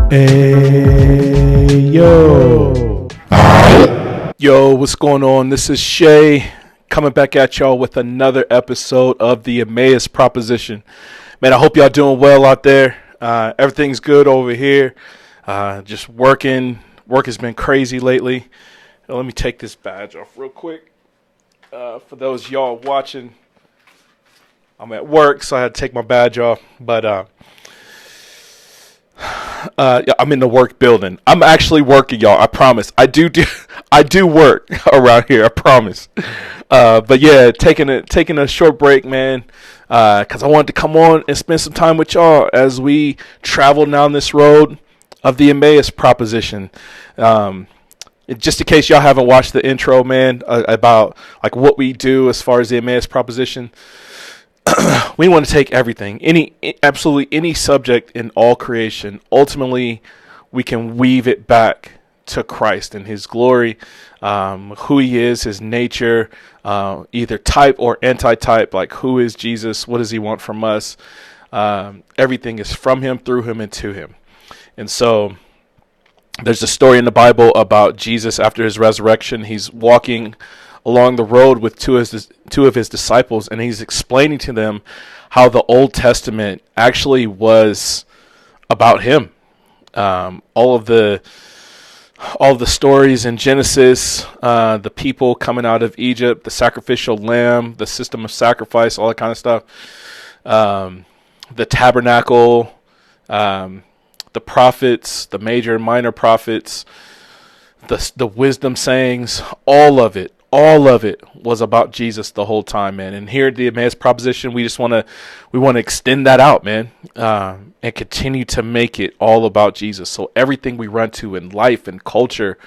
Hey, yo. Yo, what's going on? This is Shay coming back at y'all with another episode of the Emmaus Proposition. Man, I hope y'all doing well out there. Everything's good over here. Just working. Work has been crazy lately. Let me take this badge off real quick. For those y'all watching, I'm at work, so I had to take my badge off. But I'm in the work building. I'm actually working, y'all. I promise. I do work around here. I promise. But yeah, taking a short break, man. Because I wanted to come on and spend some time with y'all as we travel down this road of the Emmaus Proposition. Just in case y'all haven't watched the intro, man, about like what we do as far as the Emmaus Proposition. We want to take everything, absolutely any subject in all creation. Ultimately, we can weave it back to Christ and His glory, who He is, His nature, either type or anti-type. Like, who is Jesus? What does He want from us? Everything is from Him, through Him, and to Him. And so, there's a story in the Bible about Jesus after His resurrection. He's walking along the road with two of his disciples, and he's explaining to them how the Old Testament actually was about him. All of the stories in Genesis, the people coming out of Egypt, the sacrificial lamb, the system of sacrifice, all that kind of stuff. The tabernacle, the prophets, the major and minor prophets, the wisdom sayings, all of it was about Jesus the whole time, man. And here at the Emmaus Proposition, we want to extend that out, man, and continue to make it all about Jesus. So everything we run to in life and culture,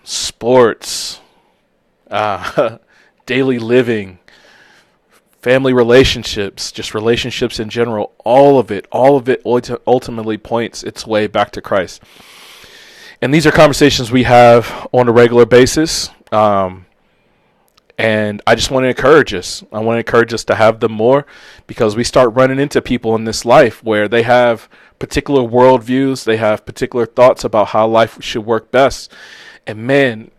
sports, daily living, family relationships, just relationships in general, all of it ultimately points its way back to Christ. And these are conversations we have on a regular basis. And I just want to encourage us. I want to encourage us to have them more, because we start running into people in this life where they have particular worldviews. They have particular thoughts about how life should work best. And man,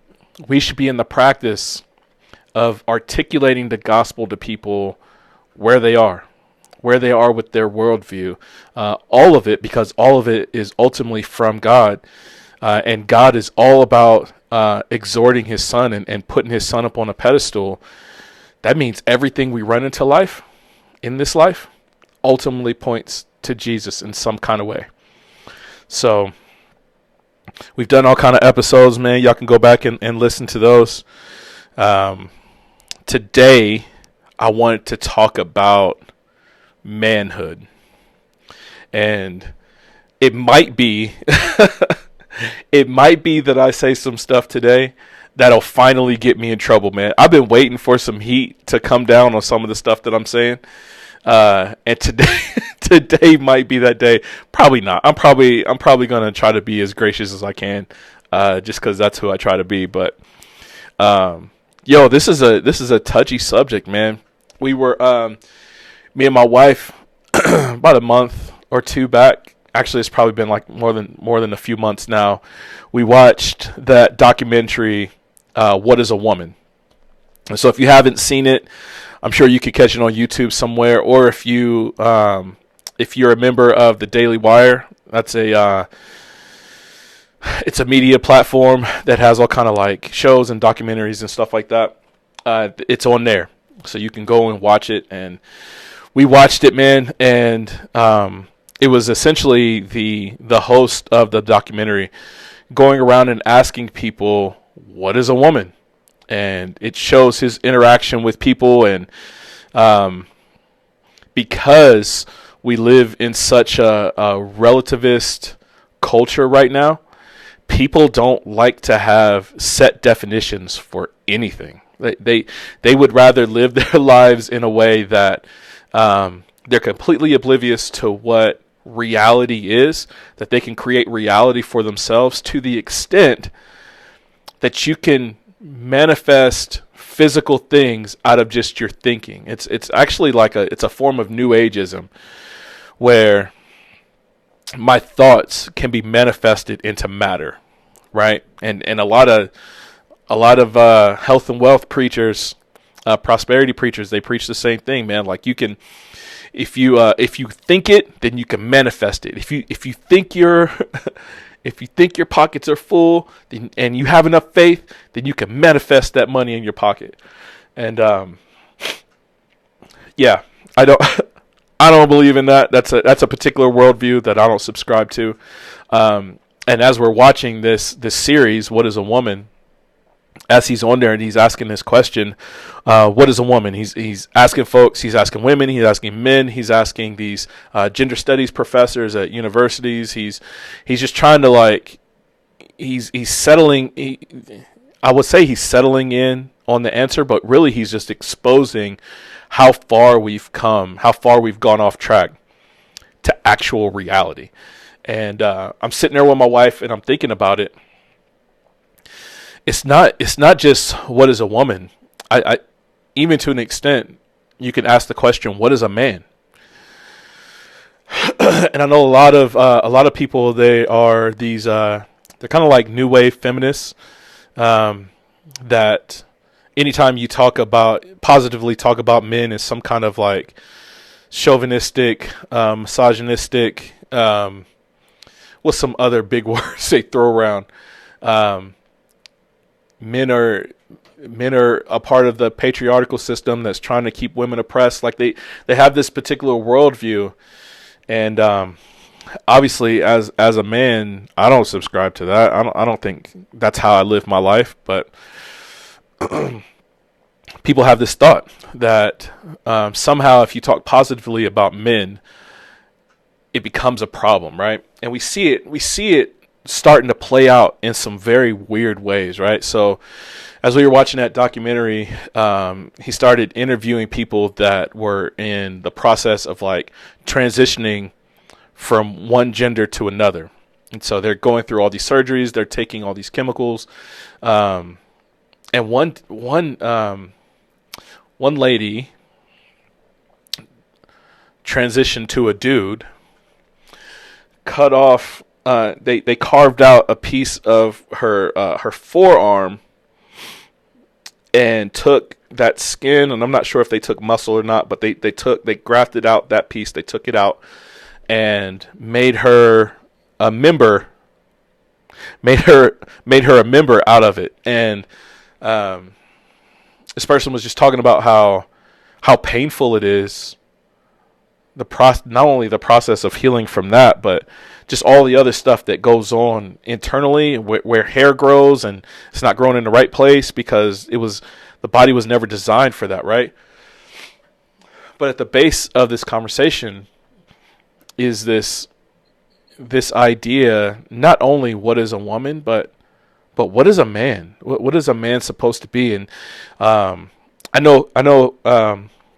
we should be in the practice of articulating the gospel to people where they are with their worldview. All of it, because all of it is ultimately from God. And God is all about exhorting His Son and putting His Son up on a pedestal. That means everything we run into life, in this life, ultimately points to Jesus in some kind of way. So we've done all kind of episodes, man. Y'all can go back and listen to those. Today, I wanted to talk about manhood. And it might be... It might be that I say some stuff today that'll finally get me in trouble, man. I've been waiting for some heat to come down on some of the stuff that I'm saying. And today might be that day. Probably not. I'm probably going to try to be as gracious as I can, just because that's who I try to be. But, this is a touchy subject, man. We were, me and my wife, about a month or two back. Actually, it's probably been like more than a few months now. We watched that documentary, What is a Woman? And so if you haven't seen it, I'm sure you could catch it on YouTube somewhere. Or if you're a member of the Daily Wire, that's it's a media platform that has all kind of like shows and documentaries and stuff like that. It's on there, so you can go and watch it. And we watched it, man, and it was essentially the host of the documentary going around and asking people, what is a woman? And it shows his interaction with people. And because we live in such a relativist culture right now, people don't like to have set definitions for anything. They would rather live their lives in a way that they're completely oblivious to what reality is, that they can create reality for themselves to the extent that you can manifest physical things out of just your thinking. It's actually like it's a form of New Ageism, where my thoughts can be manifested into matter, right? And a lot of health and wealth preachers, prosperity preachers, they preach the same thing, man. Like you can, if you think it, then you can manifest it. If you think your if you think your pockets are full, then, and you have enough faith, then you can manifest that money in your pocket. And yeah, I don't I don't believe in that. That's a particular worldview that I don't subscribe to. And as we're watching this series, What is a Woman? As he's on there and he's asking this question, what is a woman? He's asking folks, he's asking women, he's asking men, he's asking these gender studies professors at universities. He's just trying to like he's settling. I would say he's settling in on the answer, but really he's just exposing how far we've come, how far we've gone off track to actual reality. And I'm sitting there with my wife and I'm thinking about it. It's not just what is a woman. I even to an extent, you can ask the question, what is a man? And I know a lot of people, they are these they're kind of like new wave feminists, that anytime you positively talk about men as some kind of like chauvinistic, misogynistic, what's some other big words they throw around? Men are a part of the patriarchal system that's trying to keep women oppressed. Like they have this particular worldview, and obviously, as a man, I don't subscribe to that. I don't think that's how I live my life. But people have this thought that somehow, if you talk positively about men, it becomes a problem, right? And we see it starting to play out in some very weird ways, right? So as we were watching that documentary, he started interviewing people that were in the process of like transitioning from one gender to another. And so they're going through all these surgeries, they're taking all these chemicals. And one lady transitioned to a dude, cut off, they carved out a piece of her forearm and took that skin, and I'm not sure if they took muscle or not, but they grafted out that piece, they took it out and made her a member a member out of it. And this person was just talking about how painful it is, not only the process of healing from that, but just all the other stuff that goes on internally where hair grows and it's not growing in the right place because the body was never designed for that, right? But at the base of this conversation is this idea, not only what is a woman, but what is a man? What is a man supposed to be? And I know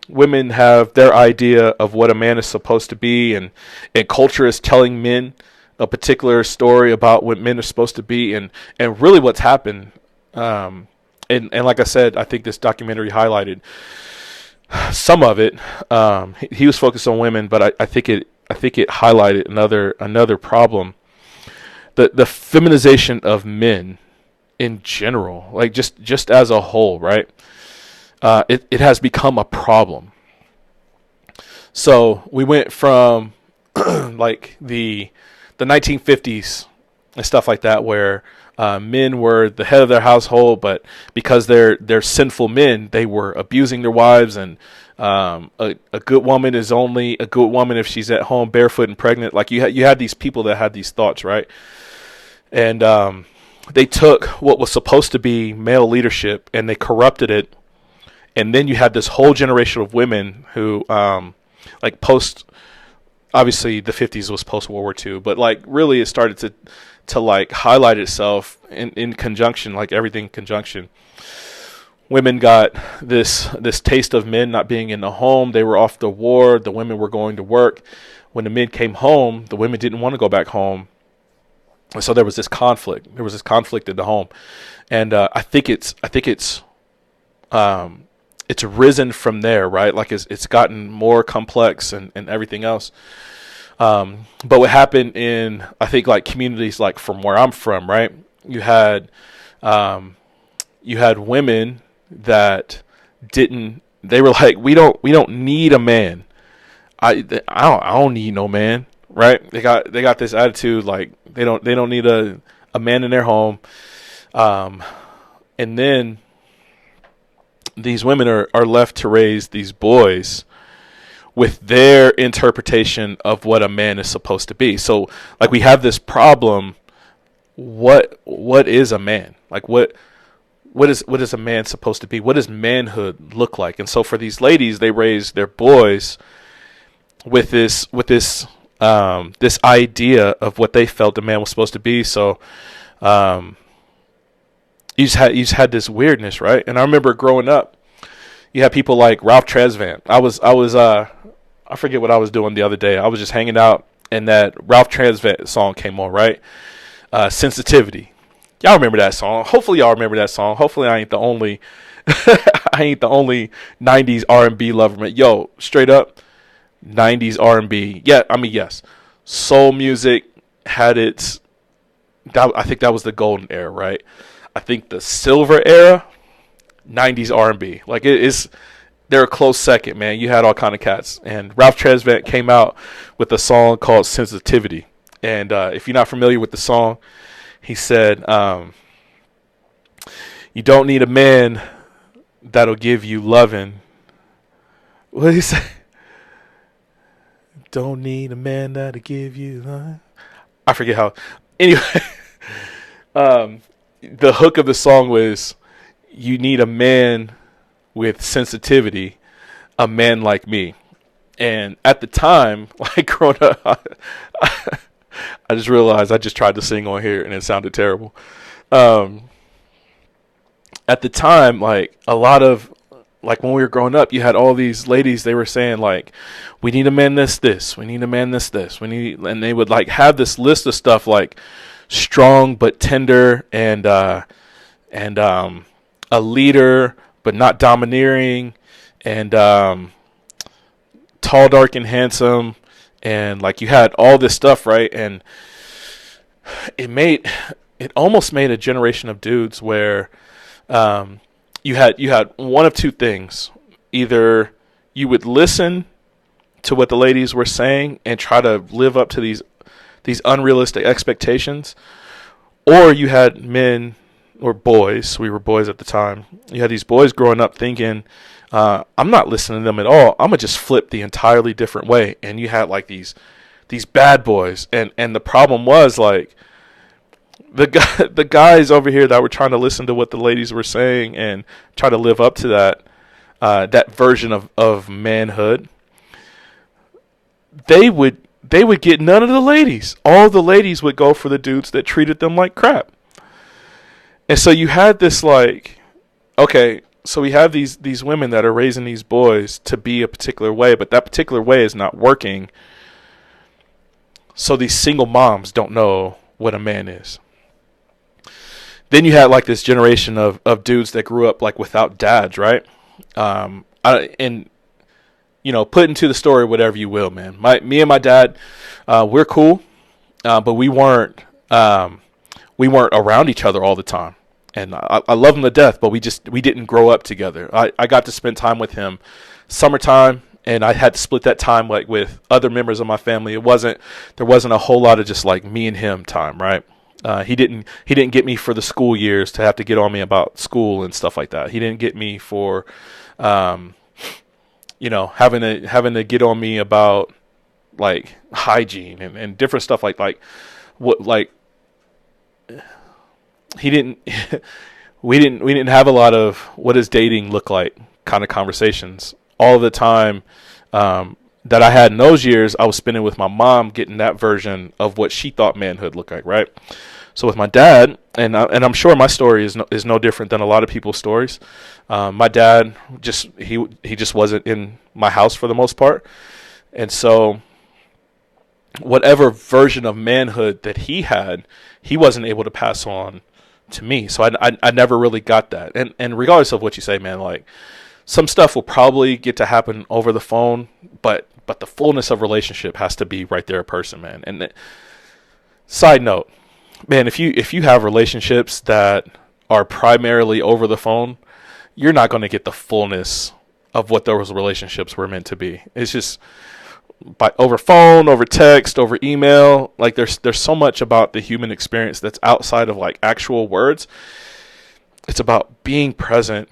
women have their idea of what a man is supposed to be, and culture is telling men a particular story about what men are supposed to be, and really what's happened. And like I said, I think this documentary highlighted some of it. He was focused on women, but I think it highlighted another problem. The feminization of men in general, like just as a whole, right? It has become a problem. So we went from like the 1950s and stuff like that, where men were the head of their household, but because they're sinful men, they were abusing their wives, and a good woman is only a good woman if she's at home barefoot and pregnant. Like you had these people that had these thoughts, right? And they took what was supposed to be male leadership and they corrupted it. And then you had this whole generation of women who, like obviously the 50s was post World War II, but like really it started to like highlight itself in conjunction, like everything in conjunction. Women got this taste of men not being in the home. They were off the war. The women were going to work. When the men came home, the women didn't want to go back home. And so there was this conflict. There was this conflict in the home. And I think it's risen from there, right? Like it's gotten more complex and everything else. But what happened in, I think, like communities like from where I'm from, right? You had women that didn't. They were like, we don't need a man. I don't need no man, right? They got this attitude like they don't need a man in their home. And then these women are left to raise these boys with their interpretation of what a man is supposed to be. So like we have this problem. What is a man? Like what is a man supposed to be? What does manhood look like? And so for these ladies, they raise their boys with this idea of what they felt a man was supposed to be. So you just had this weirdness, right? And I remember growing up, you had people like Ralph Tresvant. I forget what I was doing the other day. I was just hanging out, and that Ralph Tresvant song came on, right? Sensitivity. Y'all remember that song? Hopefully y'all remember that song. Hopefully I ain't the only I ain't the only 90s R&B lover. Man. Yo, straight up 90s R&B. Yeah, I mean yes. Soul music had its I think that was the golden era, right? I think the silver era, 90s R&B. Like they're a close second, man. You had all kind of cats. And Ralph Tresvant came out with a song called Sensitivity. And if you're not familiar with the song, he said, you don't need a man that'll give you loving. What did he say? Don't need a man that'll give you loving. I forget how. Anyway, the hook of the song was, you need a man with sensitivity, a man like me. And at the time, like growing up, I just realized I just tried to sing on here and it sounded terrible. At the time, like a lot of, like when we were growing up, you had all these ladies, they were saying like, we need a man this, we need a man this, and they would like have this list of stuff like strong but tender and a leader but not domineering, and tall, dark, and handsome. And like you had all this stuff, right? And it almost made a generation of dudes where you had one of two things. Either you would listen to what the ladies were saying and try to live up to these unrealistic expectations, or you had men or boys. We were boys at the time. You had these boys growing up thinking, I'm not listening to them at all. I'm gonna just flip the entirely different way. And you had like these bad boys, and the problem was like the guys over here that were trying to listen to what the ladies were saying and try to live up to that version of manhood. They would get none of the ladies. All the ladies would go for the dudes that treated them like crap. And so you had this like, okay, so we have these women that are raising these boys to be a particular way, but that particular way is not working. So these single moms don't know what a man is. Then you had like this generation of dudes that grew up like without dads, right? And you know, put into the story whatever you will, man. Me and my dad, we're cool, but we weren't around each other all the time. And I love him to death, but we didn't grow up together. I got to spend time with him summertime, and I had to split that time like with other members of my family. There wasn't a whole lot of just like me and him time, right? He didn't get me for the school years to have to get on me about school and stuff like that. He didn't get me for you know, having to get on me about like hygiene and different stuff like what like he didn't we didn't have a lot of what does dating look like kind of conversations. All the time that I had in those years, I was spending with my mom getting that version of what she thought manhood looked like, right? So with my dad, and I'm sure my story is no different than a lot of people's stories. My dad he just wasn't in my house for the most part, and so whatever version of manhood that he had, he wasn't able to pass on to me. So I never really got that. And regardless of what you say, man, like some stuff will probably get to happen over the phone, but but the fullness of relationship has to be right there, a person, man. And side note, man, if you have relationships that are primarily over the phone, you're not going to get the fullness of what those relationships were meant to be. It's just by over phone, over text, over email. Like there's so much about the human experience that's outside of like actual words. It's about being present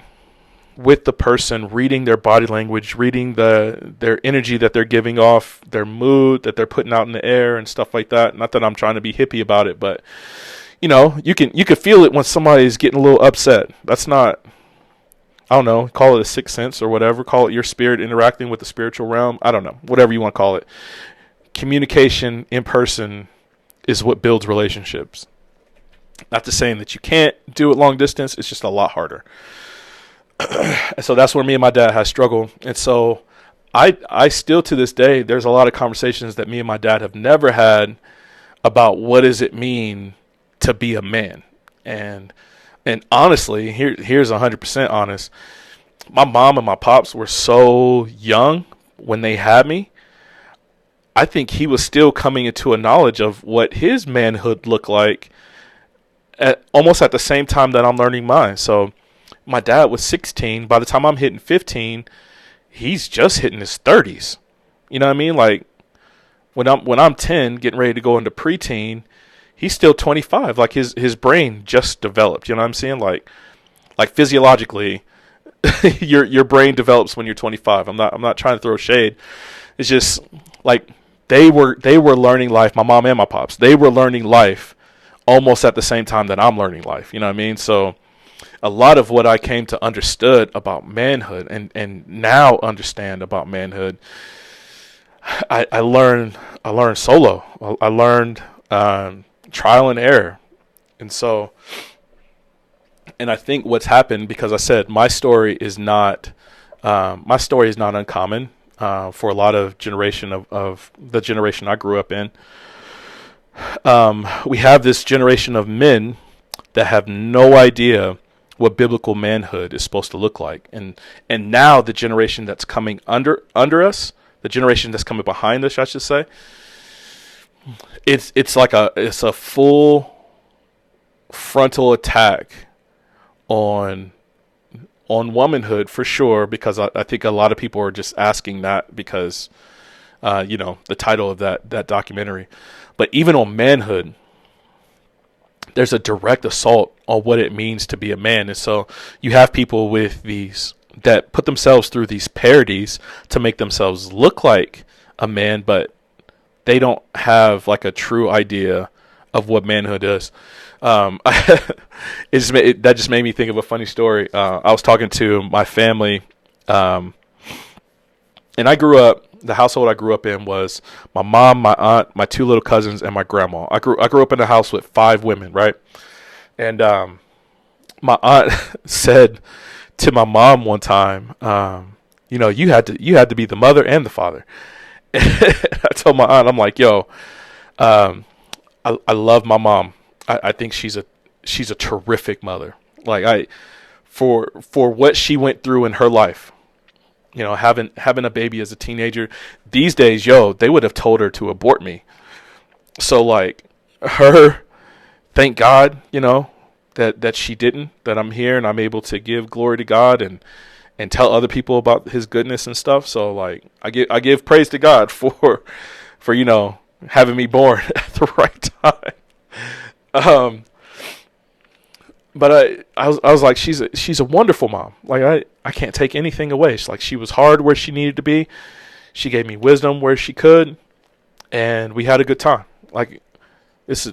with the person, reading their body language, reading their energy that they're giving off, their mood that they're putting out in the air and stuff like that. Not that I'm trying to be hippie about it, but you know, you can feel it when somebody's getting a little upset. That's not, I don't know, call it a sixth sense or whatever. Call it your spirit interacting with the spiritual realm. I don't know, whatever you want to call it. Communication in person is what builds relationships. Not to saying that you can't do it long distance. It's just a lot harder. And so that's where me and my dad had struggled. And so I still to this day, there's a lot of conversations that me and my dad have never had about what does it mean to be a man. And honestly, here's 100% honest. My mom and my pops were so young when they had me. I think he was still coming into a knowledge of what his manhood looked like almost at the same time that I'm learning mine. So my dad was 16. By the time I'm hitting 15, he's just hitting his 30s. You know what I mean? Like when I'm 10, getting ready to go into preteen, he's still 25. Like his brain just developed. You know what I'm saying? Like physiologically, your brain develops when you're 25. I'm not trying to throw shade. It's just like they were learning life. My mom and my pops, they were learning life almost at the same time that I'm learning life. You know what I mean? So a lot of what I came to understood about manhood and now understand about manhood, I learned solo. I learned trial and error. And so, and I think what's happened, because I said my story is not uncommon for a lot of generation of the generation I grew up in. We have this generation of men that have no idea what biblical manhood is supposed to look like. And now the generation that's coming under us, the generation that's coming behind us, I should say, it's a full frontal attack on womanhood for sure, because I think a lot of people are just asking that because the title of that documentary. But even on manhood, there's a direct assault on what it means to be a man. And so you have people with these that put themselves through these parodies to make themselves look like a man, but they don't have like a true idea of what manhood is. That just made me think of a funny story. I was talking to my family, and the household I grew up in was my mom, my aunt, my two little cousins, and my grandma. I grew up in a house with 5 women, right? And my aunt said to my mom one time, you had to be the mother and the father. I told my aunt, I'm like, yo, I love my mom. I think she's a terrific mother. Like for what she went through in her life. Having a baby as a teenager, these days, they would have told her to abort me. So like thank God, that she didn't, that I'm here and I'm able to give glory to God and tell other people about his goodness and stuff. So like I give praise to God for having me born at the right time. But I was like, she's a wonderful mom. Like I can't take anything away. She was hard where she needed to be. She gave me wisdom where she could, and we had a good time. Like this is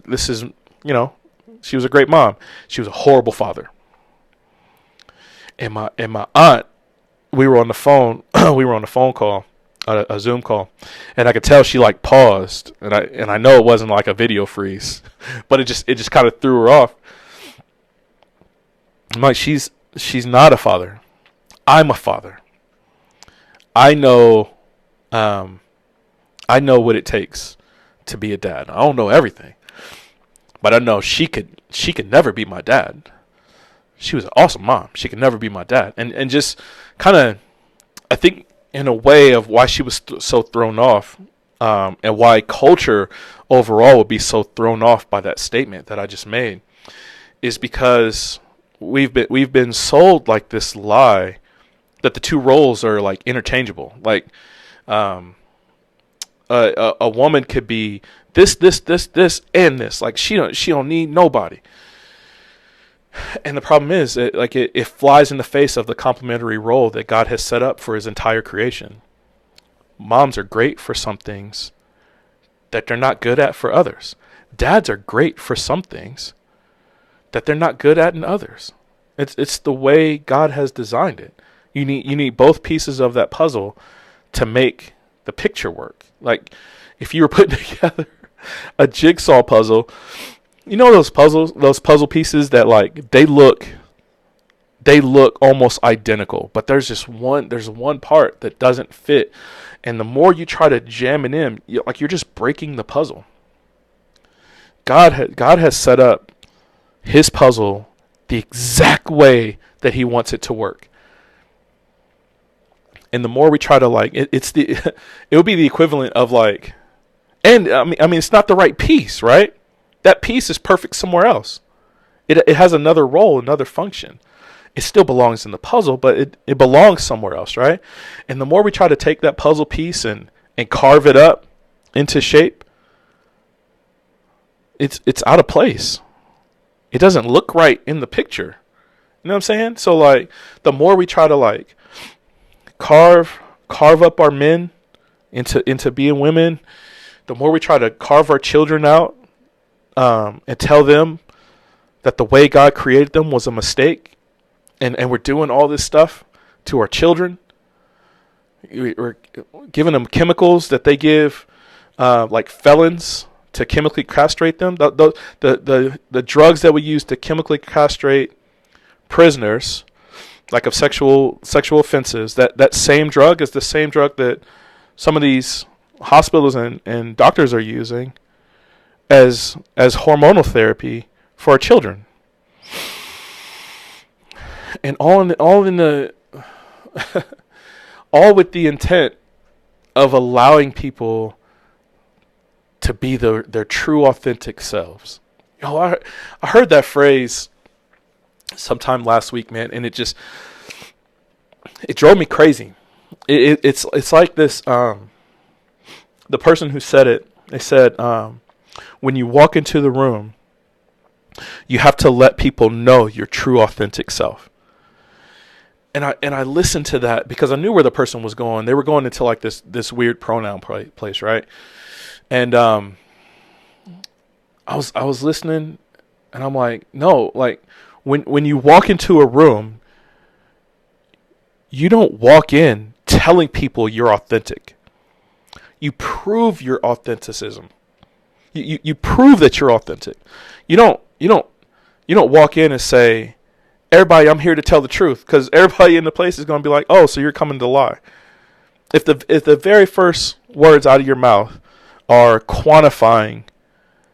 she was a great mom. She was a horrible father. And my aunt, we were on the phone. We were on a phone call, a Zoom call, and I could tell she like paused, and I know it wasn't like a video freeze, but it just kind of threw her off. I'm like, she's not a father. I'm a father. I know what it takes to be a dad. I don't know everything, but I know she could never be my dad. She was an awesome mom. She could never be my dad. And just kind of, I think in a way of why she was so thrown off, and why culture overall would be so thrown off by that statement that I just made, is because we've been sold like this lie that the two roles are like interchangeable. Like, a woman could be this, and this. Like she don't need nobody. And the problem is, it flies in the face of the complementary role that God has set up for His entire creation. Moms are great for some things that they're not good at for others. Dads are great for some things that they're not good at in others. It's the way God has designed it. You need both pieces of that puzzle to make the picture work. Like if you were putting together a jigsaw puzzle, you know those puzzle pieces that like they look almost identical, but there's one part that doesn't fit, and the more you try to jam it in, you're just breaking the puzzle. God has set up His puzzle the exact way that He wants it to work. And the more we try to like it would be the equivalent of like, and I mean it's not the right piece, right? That piece is perfect somewhere else. It has another role, another function. It still belongs in the puzzle, but it belongs somewhere else, right? And the more we try to take that puzzle piece and carve it up into shape, it's out of place. It doesn't look right in the picture. You know what I'm saying? So like the more we try to like carve up our men into being women, the more we try to carve our children out, and tell them that the way God created them was a mistake, and we're doing all this stuff to our children. We're giving them chemicals that they give like felons to chemically castrate them. The drugs that we use to chemically castrate prisoners, like of sexual offenses, that same drug is the same drug that some of these hospitals and doctors are using as hormonal therapy for our children, and all in the all with the intent of allowing people to be their true authentic selves. I heard that phrase sometime last week, man, and it drove me crazy. It's like this. The person who said it, they said, when you walk into the room, you have to let people know your true authentic self. And I listened to that because I knew where the person was going. They were going into like this weird pronoun place, right? And I was listening, and I'm like, no, like when you walk into a room, you don't walk in telling people you're authentic. You prove your authenticism. You prove that you're authentic. You don't walk in and say, everybody, I'm here to tell the truth, because everybody in the place is going to be like, oh, so you're coming to lie. If the very first words out of your mouth are quantifying,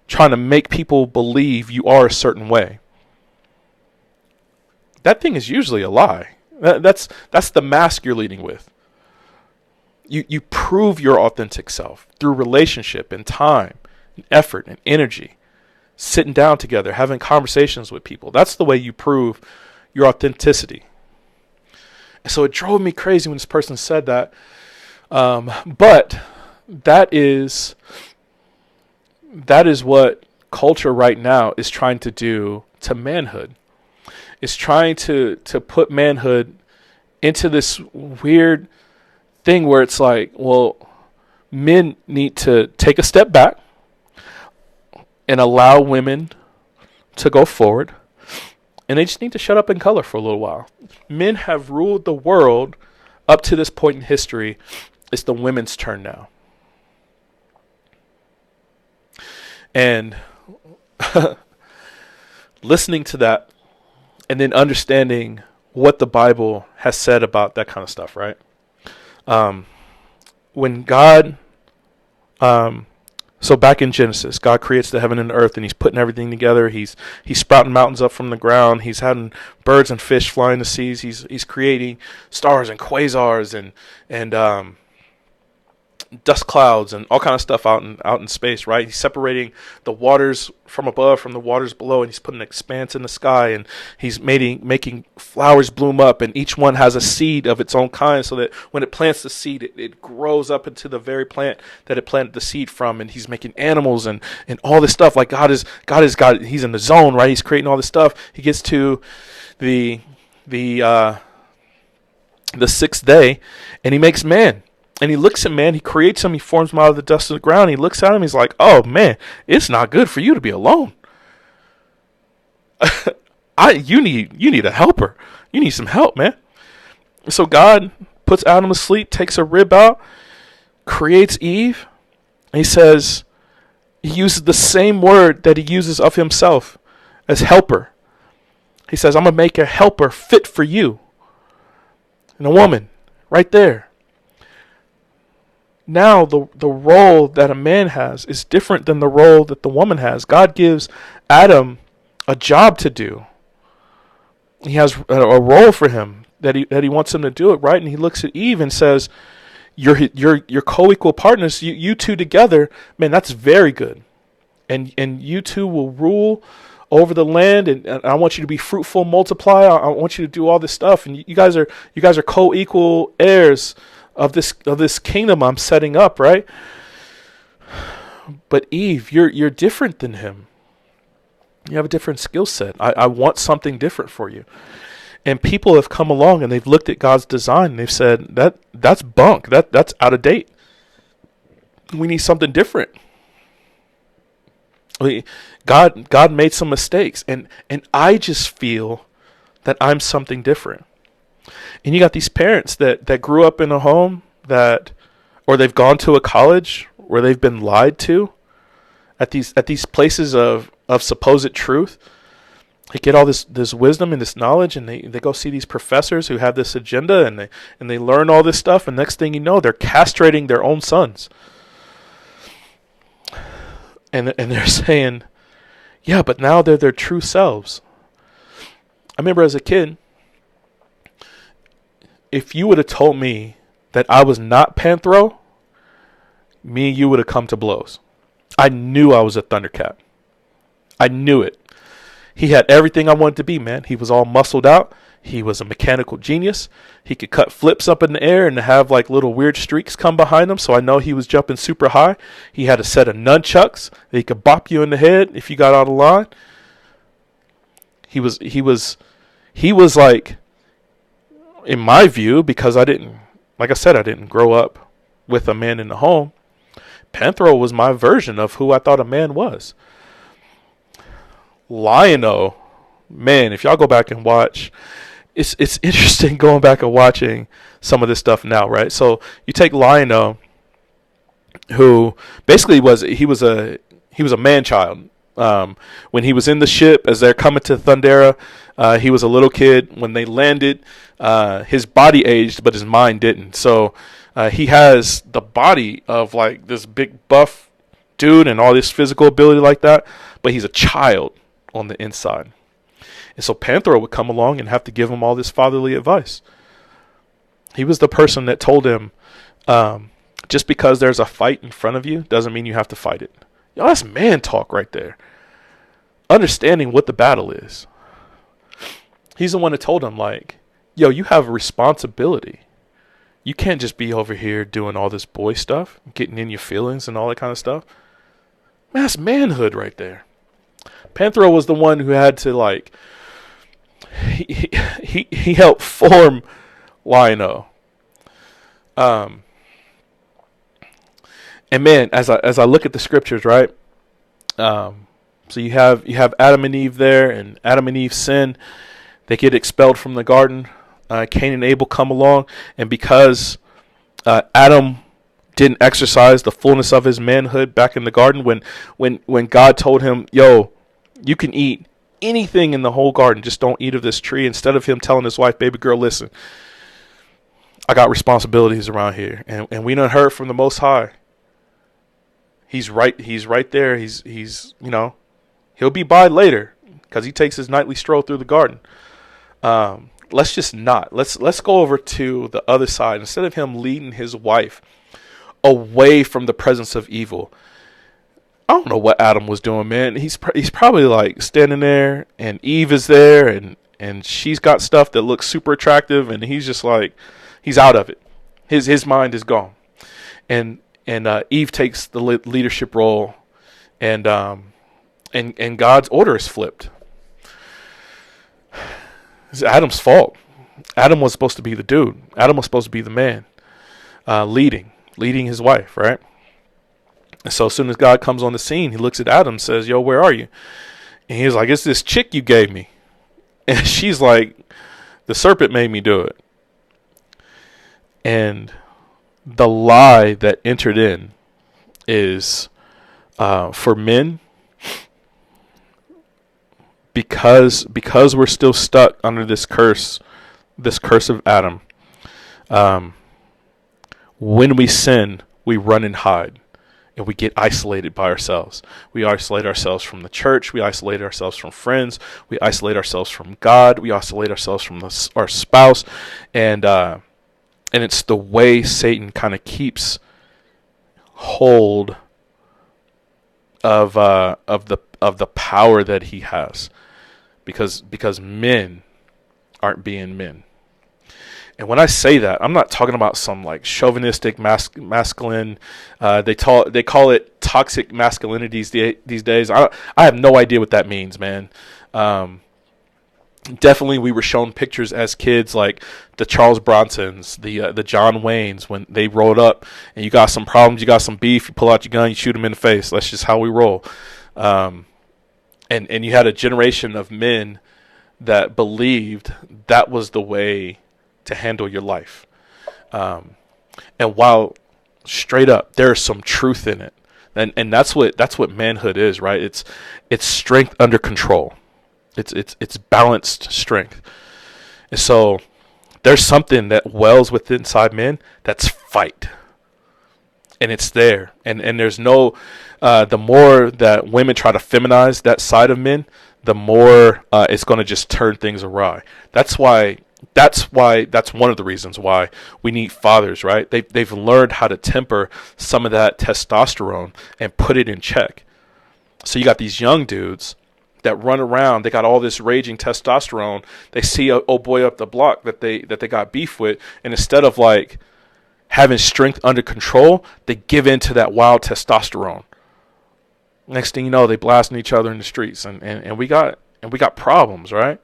trying to make people believe you are a certain way, that thing is usually a lie. That's the mask you're leading with. You prove your authentic self through relationship and time and effort and energy, sitting down together, having conversations with people. That's the way you prove your authenticity. And so it drove me crazy when this person said that. But that is what culture right now is trying to do to manhood. It's trying to put manhood into this weird thing where it's like, well, men need to take a step back and allow women to go forward, and they just need to shut up and color for a little while. Men have ruled the world up to this point in history. It's the women's turn now. And listening to that and then understanding what the Bible has said about that kind of stuff, right? When God So back in Genesis, God creates the heaven and the earth, and He's putting everything together. He's sprouting mountains up from the ground. He's having birds and fish fly in the seas. He's creating stars and quasars and dust clouds and all kind of stuff out in space, right? He's separating the waters from above from the waters below, and He's putting an expanse in the sky, and He's making flowers bloom up, and each one has a seed of its own kind, so that when it plants the seed, it grows up into the very plant that it planted the seed from. And He's making animals and all this stuff. Like God is God. He's in the zone, right? He's creating all this stuff. He gets to the sixth day, and He makes man. And He looks at man, He creates him, He forms him out of the dust of the ground. He looks at him, He's like, oh man, it's not good for you to be alone. You need a helper. You need some help, man. So God puts Adam to sleep, takes a rib out, creates Eve, and He says, He uses the same word that He uses of Himself as helper. He says, I'm going to make a helper fit for you. And a woman, right there. Now the role that a man has is different than the role that the woman has. God gives Adam a job to do. He has a role for him that he wants him to do it, right? And He looks at Eve and says, "You're co-equal partners. You two together, man, that's very good. And you two will rule over the land, and I want you to be fruitful, multiply. I want you to do all this stuff, and you guys are co-equal heirs of this kingdom I'm setting up, right? But Eve, you're different than him. You have a different skill set. I want something different for you." And people have come along and they've looked at God's design and they've said that's bunk. That's out of date. We need something different. God made some mistakes, and I just feel that I'm something different. And you got these parents that grew up in a home or they've gone to a college where they've been lied to at these places of supposed truth. They get all this wisdom and this knowledge, and they go see these professors who have this agenda, and they learn all this stuff, and next thing you know, they're castrating their own sons. And they're saying, yeah, but now they're their true selves. I remember as a kid, if you would have told me that I was not Panthro, me and you would have come to blows. I knew I was a Thundercat. I knew it. He had everything I wanted to be, man. He was all muscled out. He was a mechanical genius. He could cut flips up in the air and have like little weird streaks come behind him, so I know he was jumping super high. He had a set of nunchucks that he could bop you in the head if you got out of line. He was like, in my view, because I didn't grow up with a man in the home, Panthro was my version of who I thought a man was. Lion-O, man, if y'all go back and watch, it's interesting going back and watching some of this stuff now, right? So you take Lion-O, who basically was a man child. When he was in the ship as they're coming to Thundera, he was a little kid. When they landed, his body aged, but his mind didn't. So he has the body of like this big buff dude and all this physical ability like that, but he's a child on the inside. And so Panthro would come along and have to give him all this fatherly advice. He was the person that told him, just because there's a fight in front of you doesn't mean you have to fight it. Yo, that's man talk right there. Understanding what the battle is. He's the one that told him, like, yo, you have a responsibility. You can't just be over here doing all this boy stuff, getting in your feelings and all that kind of stuff. Man, that's manhood right there. Panthro was the one who had to, like, he helped form Lion-O. And man, as I look at the scriptures, right? So you have Adam and Eve there, and Adam and Eve sin. They get expelled from the garden. Cain and Abel come along, and because Adam didn't exercise the fullness of his manhood back in the garden, when God told him, yo, you can eat anything in the whole garden, just don't eat of this tree. Instead of him telling his wife, baby girl, listen, I got responsibilities around here. And we done heard from the Most High. He's right there. He's he'll be by later because he takes his nightly stroll through the garden. Let's just not. Let's go over to the other side. Instead of him leading his wife away from the presence of evil, I don't know what Adam was doing, man. He's probably like standing there, and Eve is there, and she's got stuff that looks super attractive, and he's just like, he's out of it. His mind is gone, and Eve takes the leadership role, and God's order is flipped. It's Adam's fault. Adam was supposed to be the dude. Adam was supposed to be the man, leading his wife, right? And so as soon as God comes on the scene, he looks at Adam and says, "Yo, where are you?" And he's like, "It's this chick you gave me." And she's like, "The serpent made me do it." And the lie that entered in is for men, because we're still stuck under this curse of Adam. When we sin, we run and hide, and we get isolated by ourselves. We isolate ourselves from the church. We isolate ourselves from friends. We isolate ourselves from God. We isolate ourselves from our spouse, and it's the way Satan kind of keeps hold of the power that he has, because men aren't being men. And when I say that, I'm not talking about some like chauvinistic masculine. They call it toxic masculinity these days. I have no idea what that means, man. Definitely, we were shown pictures as kids like the Charles Bronsons, the John Waynes, when they rolled up and you got some problems, you got some beef, you pull out your gun, you shoot them in the face. That's just how we roll. And you had a generation of men that believed that was the way to handle your life. And while straight up there's some truth in it, and that's what manhood is, right? It's strength under control. It's balanced strength. And so there's something that wells within inside men that's fight. And it's there. And there's no the more that women try to feminize that side of men, the more it's going to just turn things awry. That's one of the reasons why we need fathers, right? They've learned how to temper some of that testosterone and put it in check. So you got these young dudes that run around, they got all this raging testosterone. They see a old boy up the block that they got beef with, and instead of like having strength under control, they give in to that wild testosterone. Next thing you know, they blasting each other in the streets, and we got problems, right?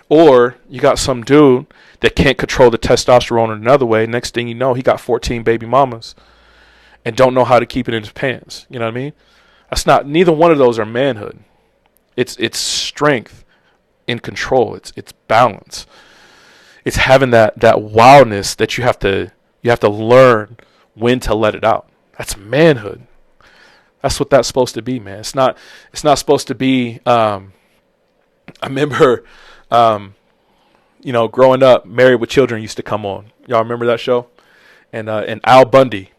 Or you got some dude that can't control the testosterone in another way. Next thing you know, he got 14 baby mamas and don't know how to keep it in his pants. You know what I mean? Neither one of those are manhood. It's strength in control. It's balance. It's having that wildness that you have to learn when to let it out. That's manhood. That's what that's supposed to be, man. It's not supposed to be. I remember, growing up, Married with Children used to come on. Y'all remember that show? And Al Bundy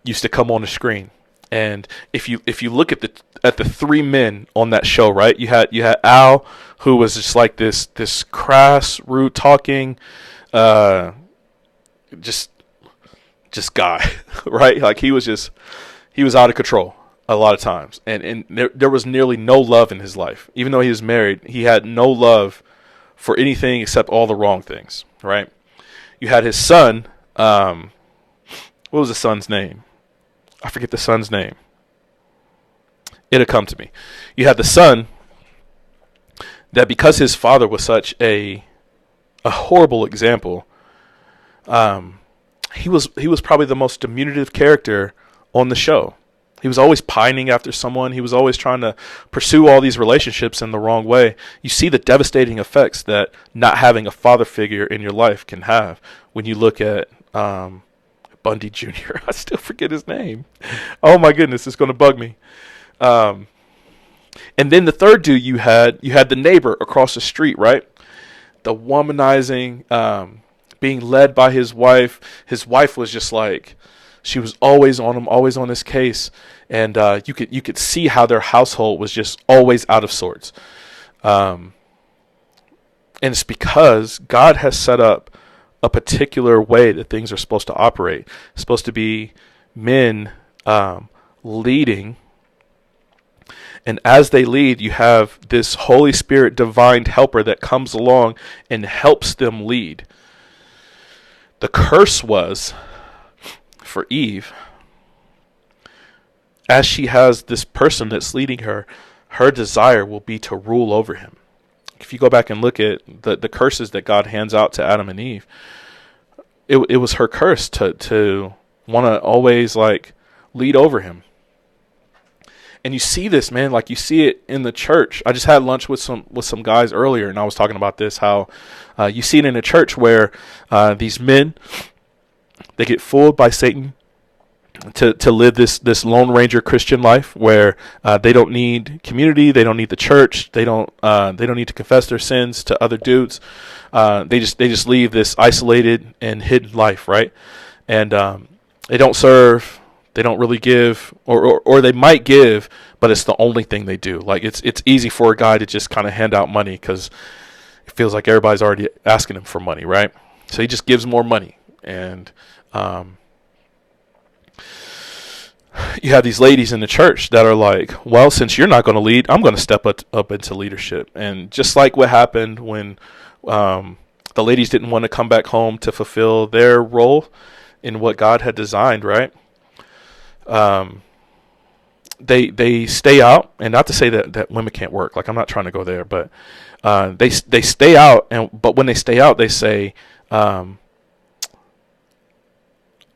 used to come on the screen. And if you look at the three men on that show, right? You had Al, who was just like this crass, rude talking, just guy, right? Like he was out of control a lot of times, and there was nearly no love in his life. Even though he was married, he had no love for anything except all the wrong things, right? You had his son. What was the son's name? I forget the son's name. It'll come to me. You had the son that, because his father was such a horrible example, he was probably the most diminutive character on the show. He was always pining after someone. He was always trying to pursue all these relationships in the wrong way. You see the devastating effects that not having a father figure in your life can have when you look at Bundy Jr. I still forget his name. Oh my goodness, it's going to bug me. And then the third dude you had the neighbor across the street, right? The womanizing, being led by his wife. His wife was just like She was always on him, always on his case, and you could see how their household was just always out of sorts. And it's because God has set up a particular way that things are supposed to operate. It's supposed to be men leading. And as they lead, you have this Holy Spirit divine helper that comes along and helps them lead. The curse was for Eve, as she has this person that's leading her, her desire will be to rule over him. If you go back and look at the curses that God hands out to Adam and Eve, it was her curse to want to always like lead over him. And you see this, man, like you see it in the church. I just had lunch with some guys earlier, and I was talking about this, how you see it in the church where these men, they get fooled by Satan to live this Lone Ranger Christian life where they don't need community, they don't need the church, they don't need to confess their sins to other dudes. They just leave this isolated and hidden life, right? And they don't serve. They don't really give, or they might give, but it's the only thing they do. Like it's easy for a guy to just kind of hand out money because it feels like everybody's already asking him for money, right? So he just gives more money. And you have these ladies in the church that are like, well, since you're not going to lead, I'm going to step up into leadership. And just like what happened when the ladies didn't want to come back home to fulfill their role in what God had designed, right? They stay out, and not to say that women can't work. Like, I'm not trying to go there, but they stay out, but when they stay out, they say,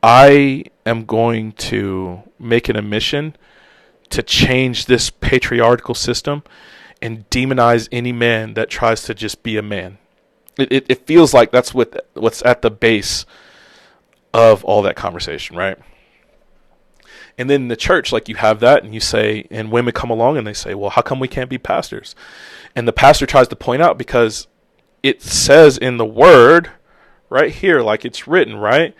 I am going to make it a mission to change this patriarchal system and demonize any man that tries to just be a man. It feels like that's what's at the base of all that conversation, right? And then in the church, like you have that, and you say, and women come along and they say, well, how come we can't be pastors? And the pastor tries to point out, because it says in the word right here, like it's written, right?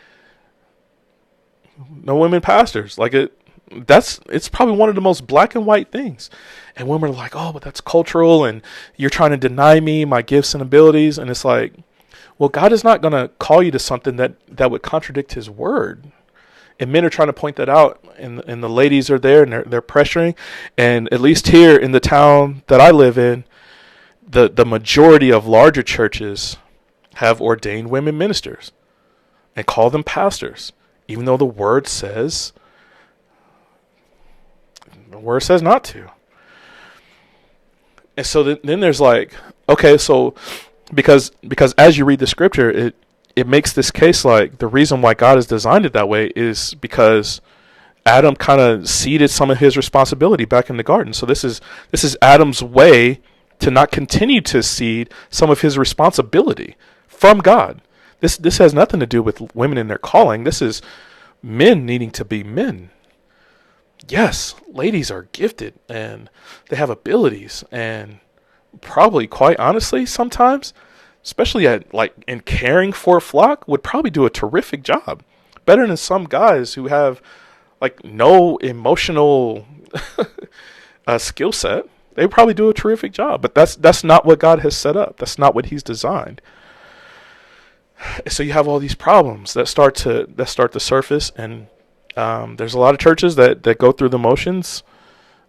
No women pastors. Like it's probably one of the most black and white things. And women are like, oh, but that's cultural, and you're trying to deny me my gifts and abilities. And it's like, well, God is not going to call you to something that would contradict his word. And men are trying to point that out, and the ladies are there, and they're pressuring. And at least here in the town that I live in, the majority of larger churches have ordained women ministers and call them pastors, even though the word says not to. And so then there's like, okay, so because as you read the scripture, it makes this case like the reason why God has designed it that way is because Adam kind of ceded some of his responsibility back in the garden. So this is Adam's way to not continue to cede some of his responsibility from God. This has nothing to do with women in their calling. This is men needing to be men. Yes, ladies are gifted and they have abilities, and probably, quite honestly, sometimes, especially in caring for a flock, would probably do a terrific job. Better than some guys who have like no emotional skill set. They probably do a terrific job, but that's not what God has set up. That's not what he's designed. So you have all these problems that start to surface, and there's a lot of churches that go through the motions,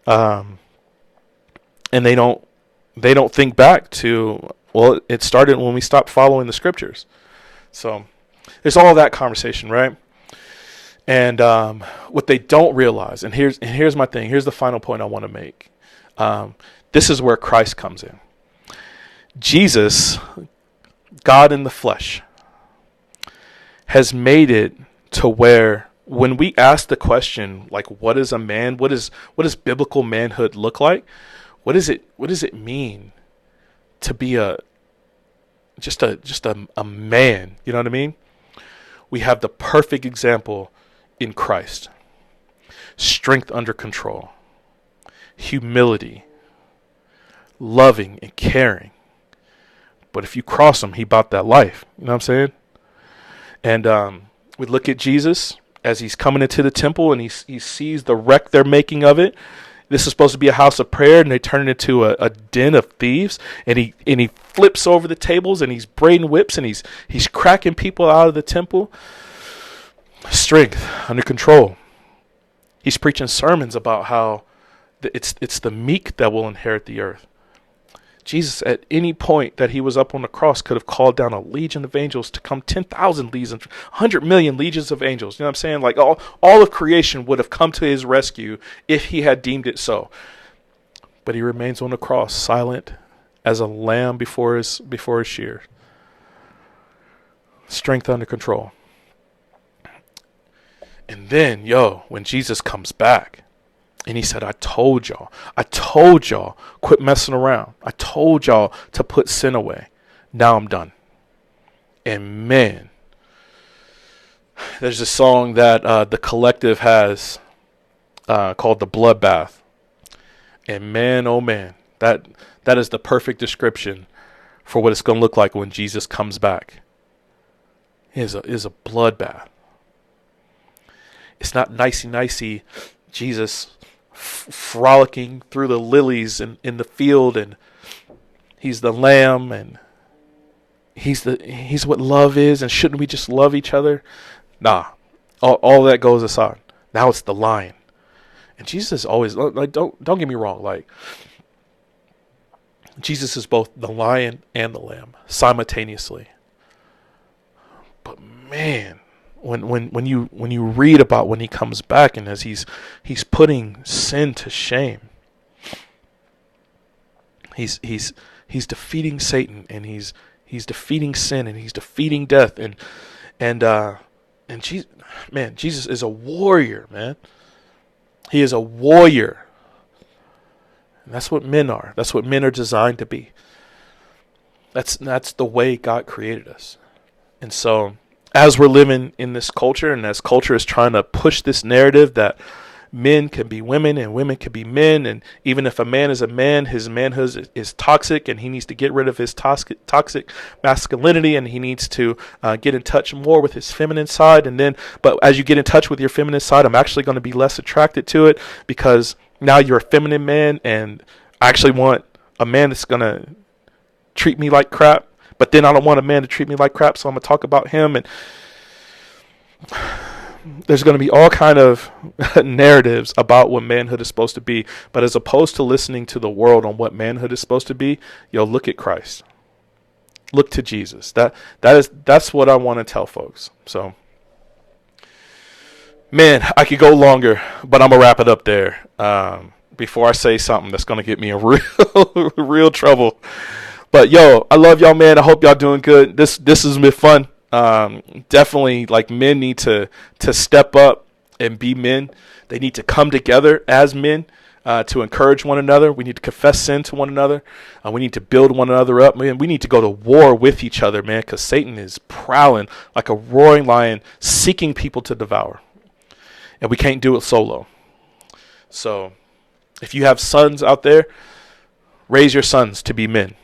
and they don't think back to, well, it started when we stopped following the scriptures. So there's all that conversation, right? And what they don't realize, and here's my thing. Here's the final point I want to make. This is where Christ comes in. Jesus, God in the flesh, has made it to where when we ask the question, like, what is a man? What does biblical manhood look like? What does it mean to be just a man? You know what I mean? We have the perfect example in Christ. Strength under control, humility, loving and caring. But if you cross him, he bought that life. You know what I'm saying? And we look at Jesus, as he's coming into the temple and he sees the wreck they're making of it. This is supposed to be a house of prayer, and they turn it into a den of thieves. And he flips over the tables, and he's braiding whips, and he's cracking people out of the temple. Strength under control. He's preaching sermons about how it's the meek that will inherit the earth. Jesus, at any point that he was up on the cross, could have called down a legion of angels to come, 10,000 legions, 100 million legions of angels. You know what I'm saying? Like all of creation would have come to his rescue if he had deemed it so. But he remains on the cross, silent as a lamb before his shears. Strength under control. And then, when Jesus comes back, and he said, I told y'all, quit messing around. I told y'all to put sin away. Now I'm done. And man, there's a song that the collective has called The Bloodbath. And man, oh man, that is the perfect description for what it's going to look like when Jesus comes back. It is a bloodbath. It's not nicey Jesus frolicking through the lilies in the field, and he's the lamb, and he's what love is, and shouldn't we just love each other? Nah, all that goes aside. Now it's the lion, and Jesus is always like, don't get me wrong, like Jesus is both the lion and the lamb simultaneously. But man, When you read about when he comes back, and as he's putting sin to shame, he's defeating Satan, and he's defeating sin, and he's defeating death, and Jesus is a warrior, man. He is a warrior. And that's what men are. That's what men are designed to be. That's the way God created us. And so, as we're living in this culture, and as culture is trying to push this narrative that men can be women and women can be men, and even if a man is a man, his manhood is toxic, and he needs to get rid of his toxic masculinity, and he needs to get in touch more with his feminine side. But as you get in touch with your feminine side, I'm actually going to be less attracted to it, because now you're a feminine man, and I actually want a man that's going to treat me like crap. But then I don't want a man to treat me like crap, so I'm going to talk about him. And there's going to be all kind of narratives about what manhood is supposed to be. But as opposed to listening to the world on what manhood is supposed to be, look at Christ. Look to Jesus. That's what I want to tell folks. So, man, I could go longer, but I'm going to wrap it up there before I say something that's going to get me in real trouble. But I love y'all, man. I hope y'all doing good. This has been fun. Definitely, like, men need to step up and be men. They need to come together as men to encourage one another. We need to confess sin to one another. We need to build one another up, man. We need to go to war with each other, man, because Satan is prowling like a roaring lion, seeking people to devour. And we can't do it solo. So if you have sons out there, raise your sons to be men.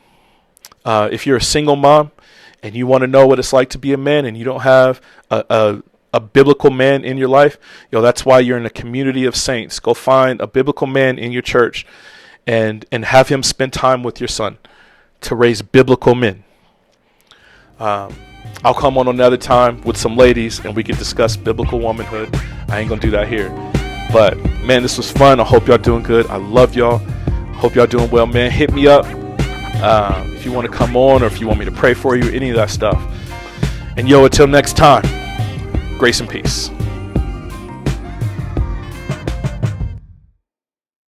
If you're a single mom and you want to know what it's like to be a man, and you don't have a biblical man in your life, that's why you're in a community of saints. Go find a biblical man in your church and have him spend time with your son to raise biblical men. I'll come on another time with some ladies and we can discuss biblical womanhood. I ain't gonna do that here. But man, this was fun. I hope y'all doing good. I love y'all. Hope y'all doing well, man. Hit me up. If you want to come on, or if you want me to pray for you, any of that stuff. And until next time, grace and peace.